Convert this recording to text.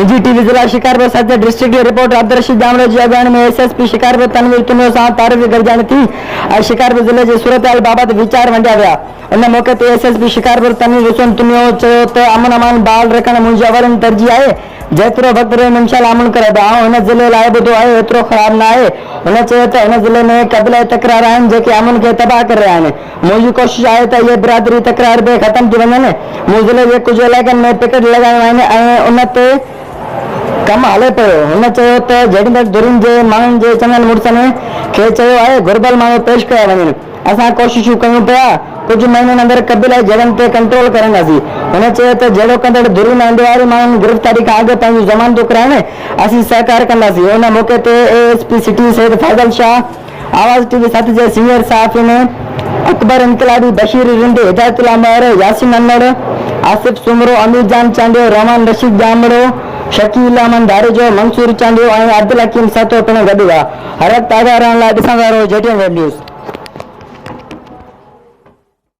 निजी टीवी जिला शिकारपुर સાથે डिस्ट्रिक्ट रिपोर्टर अब्दुल रशीद जामड़े जी अगवाणी में एसएसपी शिकारपुर तनवीर तुनो सां तारीफ़ गरजाणी थी। आज शिकारपुर जिले जे सूरत-हाल बाबत विचार वंडिया विया। इन मौके ते एसएसपी शिकारपुर तनवीर हुसैन तुनो चयो त अमन अमान बाल रखण मुंहिंजी अवलनि तरजीह आहे। जेतिरो वक़्तु रहे इंशाअल्लाह अमन करे हिन ज़िले लाइ ॿुधो आहे एतिरो ख़राब न आहे। हुन चयो त हिन ज़िले में क़बीलाई तकरार आहिनि जेके अमन खे तबाह करे रहिया आहिनि। मुंहिंजी कोशिशि आहे त इहे बिरादरी तकरार बि ख़तमु थी वञनि। मूं ज़िले जे कुझु इलाइक़नि में पिकेट लॻायूं आहिनि ऐं उन ते कम हले पियो। हुन चयो त जेॾीमहिल धुरियुनि जे माण्हुनि जे चङनि मुड़ुसनि खे चयो आहे घुर्बल माण्हू पेश कया वञनि। असां कोशिशूं कयूं पिया कुछ महीननि अंदरि क़बीलाई जॻहनि ते कंट्रोल करंदासीं। हुन चयो त जहिड़ो कंदड़ धुरियुनि ऐं ॾियारी माण्हुनि गिरफ़्तारी खां अॻु पंहिंजूं ज़मानतूं कराइनि असीं सहकार कंदासीं। हुन मौक़े ते एएसपी सिटी सैयद फैज़ल शाह, आवाज़ टीवी साथी जे सीनियर सहाफ़िन अकबर इनकलाबी, बशीर रिंड, हिदायतुल्लाह महर, यासीन अनवर, आसिफ सुमरो, अमीर जान चांडियो, रहमान रशीद जामड़ो, शकील अहमद धारेजो, मंसूर चांडियो ऐं अब्दुल हकीम सतो पिणु गॾु हुआ। हर ताज़ा रहण लाइ ॾिसंदा रहो JTN वेब न्यूज़।